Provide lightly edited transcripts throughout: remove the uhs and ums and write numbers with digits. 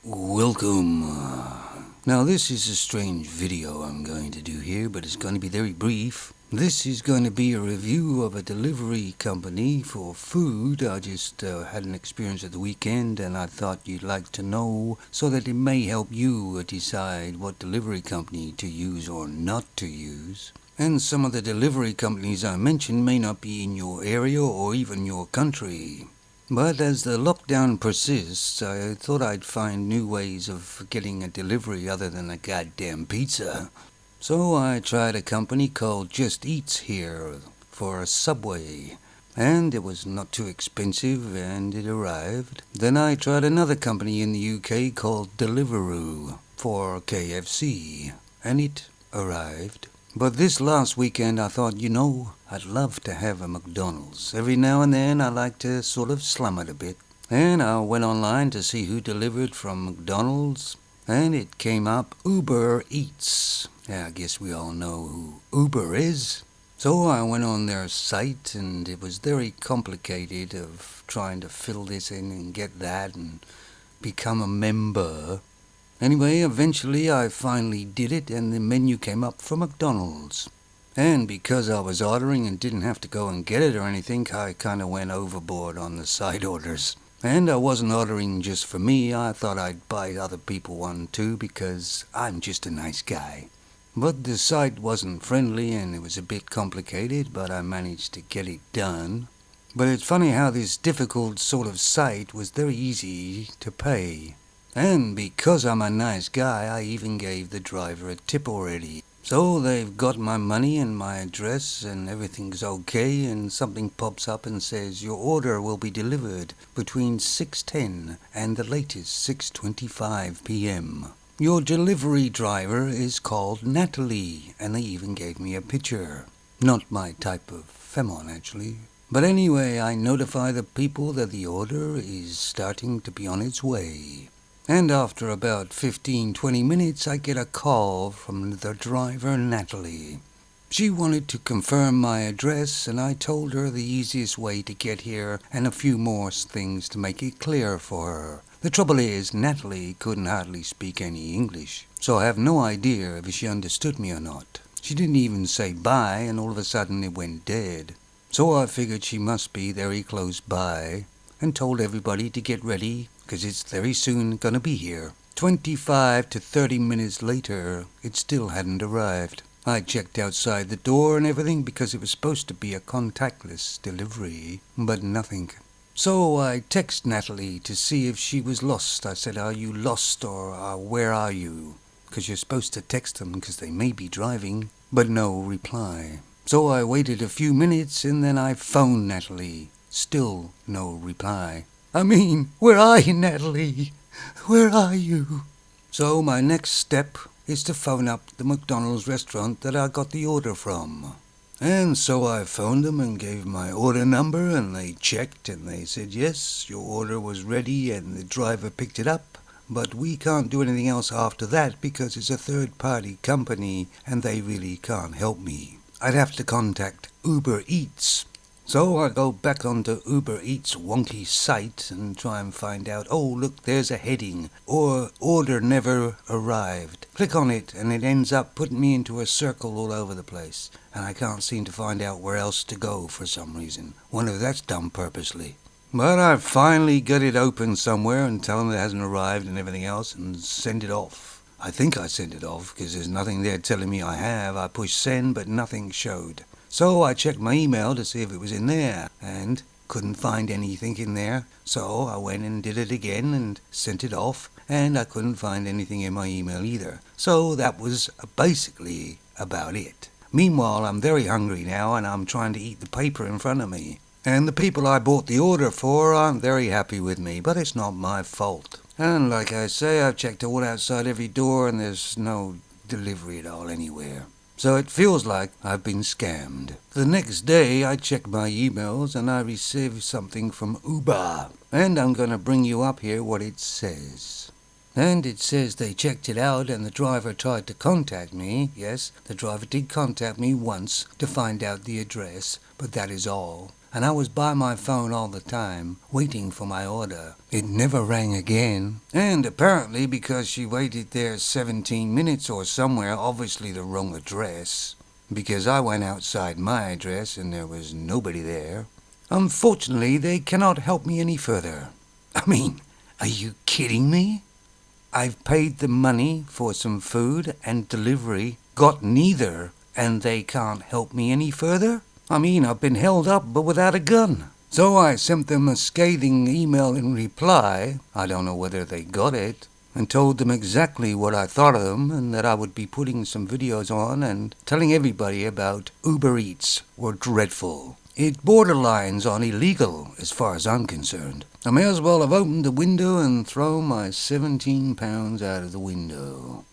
Welcome. Now this is a strange video I'm going to do here, but it's going to be very brief. This is going to be a review of a delivery company for food. I just had an experience at the weekend and I thought you'd like to know so that it may help you decide what delivery company to use or not to use. And some of the delivery companies I mentioned may not be in your area or even your country. But as the lockdown persists, I thought I'd find new ways of getting a delivery other than a goddamn pizza. So I tried a company called Just Eats here for a Subway, and it was not too expensive and it arrived. Then I tried another company in the UK called Deliveroo for KFC, and it arrived. But this last weekend I thought, I'd love to have a McDonald's. Every now and then I like to sort of slum it a bit. And I went online to see who delivered from McDonald's, and it came up UberEATS. Yeah, I guess we all know who Uber is. So I went on their site, and it was very complicated of trying to fill this in and get that and become a member. Anyway, eventually I finally did it, and the menu came up for McDonald's. And because I was ordering and didn't have to go and get it or anything, I kind of went overboard on the side orders. And I wasn't ordering just for me. I thought I'd buy other people one too, because I'm just a nice guy. But the site wasn't friendly and it was a bit complicated, but I managed to get it done. But it's funny how this difficult sort of site was very easy to pay. And because I'm a nice guy, I even gave the driver a tip already. So they've got my money and my address and everything's okay, and something pops up and says your order will be delivered between 6:10 and the latest 6:25 p.m. Your delivery driver is called Natalie, and they even gave me a picture. Not my type of femmon, actually. But anyway, I notify the people that the order is starting to be on its way. And after about 15-20 minutes, I get a call from the driver, Natalie. She wanted to confirm my address, and I told her the easiest way to get here and a few more things to make it clear for her. The trouble is, Natalie couldn't hardly speak any English, so I have no idea if she understood me or not. She didn't even say bye, and all of a sudden it went dead. So I figured she must be very close by, and told everybody to get ready, because it's very soon gonna be here. 25 to 30 minutes later, it still hadn't arrived. I checked outside the door and everything because it was supposed to be a contactless delivery, but nothing. So I text Natalie to see if she was lost. I said, are you lost, or where are you? Because you're supposed to text them because they may be driving, but no reply. So I waited a few minutes and then I phoned Natalie. Still no reply. Where are you, Natalie? Where are you? So my next step is to phone up the McDonald's restaurant that I got the order from. And so I phoned them and gave my order number, and they checked and they said, yes, your order was ready and the driver picked it up, but we can't do anything else after that because it's a third-party company and they really can't help me. I'd have to contact UberEATS. So I go back onto UberEats' wonky site and try and find out, oh look, there's a heading, or order never arrived. Click on it and it ends up putting me into a circle all over the place, and I can't seem to find out where else to go for some reason. Wonder if that's done purposely. But I finally got it open somewhere and tell them it hasn't arrived and everything else and send it off. I think I sent it off because there's nothing there telling me I have. I pushed send but nothing showed. So I checked my email to see if it was in there, and couldn't find anything in there. So I went and did it again and sent it off, and I couldn't find anything in my email either. So that was basically about it. Meanwhile, I'm very hungry now, and I'm trying to eat the paper in front of me. And the people I bought the order for aren't very happy with me, but it's not my fault. And like I say, I've checked all outside every door, and there's no delivery at all anywhere. So it feels like I've been scammed. The next day I checked my emails and I received something from Uber. And I'm going to bring you up here what it says. And it says they checked it out and the driver tried to contact me. Yes, the driver did contact me once to find out the address, but that is all. and I was by my phone all the time, waiting for my order. It never rang again, and apparently because she waited there 17 minutes or somewhere, obviously the wrong address, because I went outside my address and there was nobody there. Unfortunately, they cannot help me any further. I mean, are you kidding me? I've paid the money for some food and delivery, got neither, and they can't help me any further? I mean, I've been held up but without a gun. So I sent them a scathing email in reply, I don't know whether they got it, and told them exactly what I thought of them and that I would be putting some videos on and telling everybody about Uber Eats were dreadful. It borderlines on illegal as far as I'm concerned. I may as well have opened the window and thrown my 17 pounds out of the window.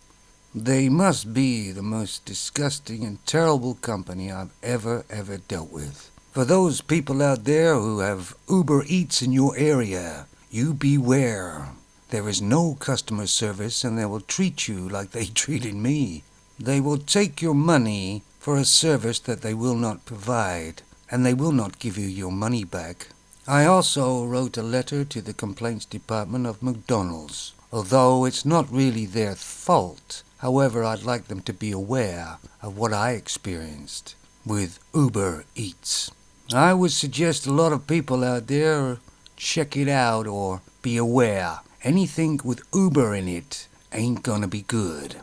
They must be the most disgusting and terrible company I've ever dealt with. For those people out there who have Uber Eats in your area, you beware. There is no customer service and they will treat you like they treated me. They will take your money for a service that they will not provide, and they will not give you your money back. I also wrote a letter to the complaints department of McDonald's, although it's not really their fault. However, I'd like them to be aware of what I experienced with Uber Eats. I would suggest a lot of people out there check it out or be aware. Anything with Uber in it ain't gonna be good.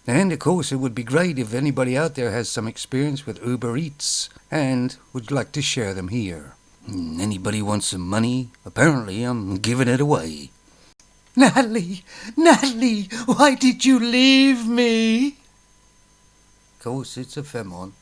And of course, it would be great if anybody out there has some experience with Uber Eats and would like to share them here. Anybody wants some money? Apparently, I'm giving it away. Natalie, why did you leave me? Of course, it's a Femon.